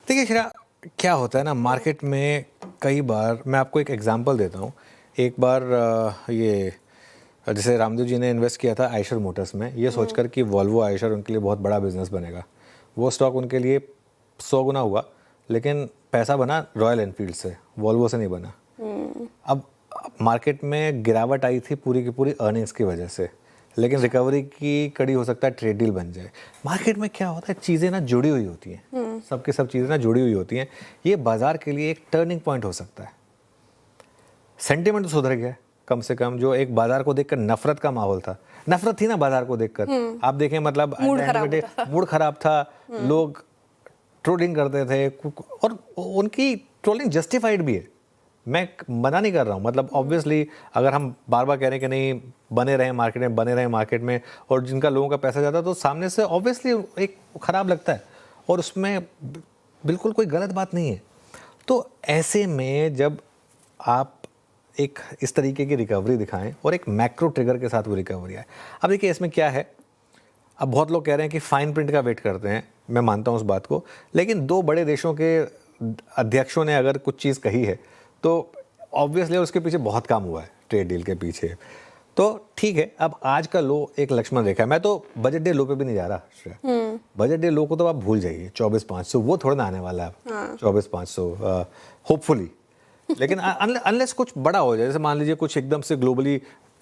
देखिए श्रेया, क्या होता है ना मार्केट में, कई बार मैं आपको एक एग्जांपल देता हूँ। एक बार ये जैसे रामदेव जी ने इन्वेस्ट किया था आयशर मोटर्स में, ये सोचकर कि वॉल्वो आयशर उनके लिए बहुत बड़ा बिजनेस बनेगा। वो स्टॉक उनके लिए 100 गुना हुआ, लेकिन पैसा बना रॉयल एनफील्ड से, वॉल्वो से नहीं बना। अब मार्केट में गिरावट आई थी पूरी की पूरी अर्निंग्स की वजह से, लेकिन रिकवरी की कड़ी हो सकता है ट्रेड डील बन जाए। मार्केट में क्या होता है, चीज़ें ना जुड़ी हुई होती हैं, सबकी सब चीज़ें ना जुड़ी हुई होती हैं। ये बाजार के लिए एक टर्निंग पॉइंट हो सकता है। सेंटिमेंट तो सुधर गया कम से कम। जो एक बाजार को देखकर नफरत का माहौल था, नफरत थी ना बाजार को देखकर, आप देखें मतलब मूड खराब था, लोग ट्रोलिंग करते थे और उनकी ट्रोलिंग जस्टिफाइड भी है। मैं मना नहीं कर रहा हूँ, मतलब ऑब्वियसली अगर हम बार बार कह रहे हैं कि नहीं बने रहें मार्केट में, बने रहें मार्केट में, और जिनका लोगों का पैसा जाता है तो सामने से ऑब्वियसली एक खराब लगता है, और उसमें बिल्कुल कोई गलत बात नहीं है। तो ऐसे में जब आप एक इस तरीके की रिकवरी दिखाएं और एक मैक्रो ट्रिगर के साथ वो रिकवरी आए, अब देखिए इसमें क्या है। अब बहुत लोग कह रहे हैं कि फाइन प्रिंट का वेट करते हैं, मैं मानता हूँ उस बात को, लेकिन दो बड़े देशों के अध्यक्षों ने अगर कुछ चीज़ कही है तो ऑब्वियसली उसके पीछे बहुत काम हुआ है, ट्रेड डील के पीछे। तो ठीक है, अब आज का लो एक लक्ष्मण रेखा है। मैं तो बजट डे लो पे भी नहीं जा रहा श्रेया। बजट डे लो को तो आप भूल जाइए, 24,500 वो थोड़ा ना आने वाला है। 24,500 होपफुली, लेकिन अनलेस कुछ बड़ा हो जाए, जैसे मान लीजिए कुछ एकदम से ग्लोबली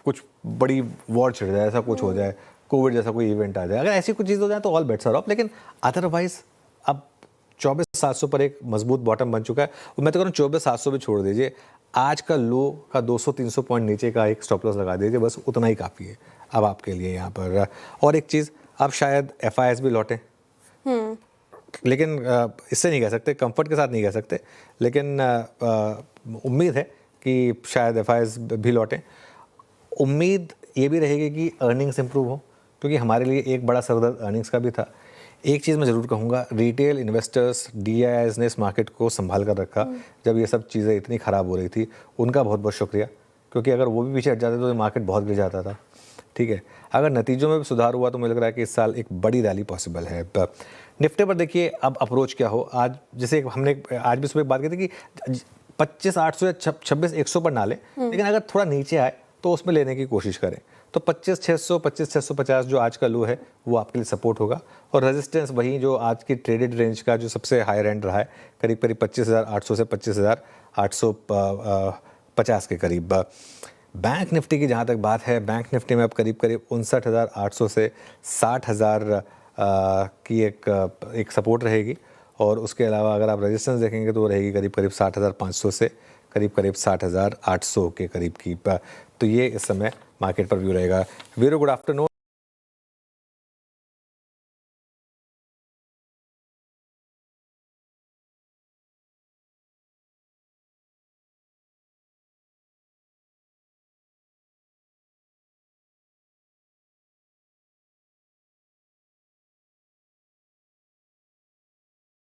कुछ बड़ी वॉर छिड़ जाए, ऐसा कुछ हो जाए, कोविड जैसा कोई इवेंट आ जाए, अगर ऐसी कुछ चीज़ हो जाए तो ऑल बेट्स आर ऑफ। लेकिन अदरवाइज अब 24,700 पर एक मजबूत बॉटम बन चुका है। और मैं तो कह रहा हूँ 24,700 भी छोड़ दीजिए, आज का लो का 200-300 पॉइंट नीचे का एक स्टॉप लॉस लगा दीजिए, बस उतना ही काफ़ी है अब आपके लिए यहाँ पर। और एक चीज़, अब शायद FIS भी लौटे, लेकिन इससे नहीं कह सकते, कंफर्ट के साथ नहीं कह सकते, लेकिन उम्मीद है कि शायद FIS भी लौटें। उम्मीद ये भी रहेगी कि अर्निंग्स इंप्रूव हो, क्योंकि हमारे लिए एक बड़ा सरदर्द अर्निंग्स का भी था। एक चीज़ मैं ज़रूर कहूँगा, रिटेल इन्वेस्टर्स, DIIs ने इस मार्केट को संभाल कर रखा जब ये सब चीज़ें इतनी ख़राब हो रही थी। उनका बहुत बहुत शुक्रिया, क्योंकि अगर वो भी पीछे हट जाते तो ये मार्केट बहुत गिर जाता था। ठीक है, अगर नतीजों में भी सुधार हुआ तो मुझे लग रहा है कि इस साल एक बड़ी रैली पॉसिबल है। निफ्टी पर देखिए अब अप्रोच क्या हो। आज जैसे हमने आज भी सुबह बात की थी कि 25,800 या 26,100 पर ना लें, लेकिन अगर थोड़ा नीचे आए तो उसमें लेने की कोशिश करें। तो 25,600, 25,650 जो आज का लो है वो आपके लिए सपोर्ट होगा, और रेजिस्टेंस वही जो आज की ट्रेडेड रेंज का जो सबसे हायर एंड रहा है, करीब करीब 25,800 से 25,850 के करीब। बैंक निफ्टी की जहाँ तक बात है, बैंक निफ्टी में अब करीब करीब 59,800 से 60,000 की एक सपोर्ट रहेगी, और उसके अलावा अगर आप रेजिस्टेंस देखेंगे तो वो रहेगी करीब करीब 60,500 से करीब करीब 60,800 के करीब की। तो ये इस समय मार्केट पर व्यू रहेगा। वीरो, गुड आफ्टरनून।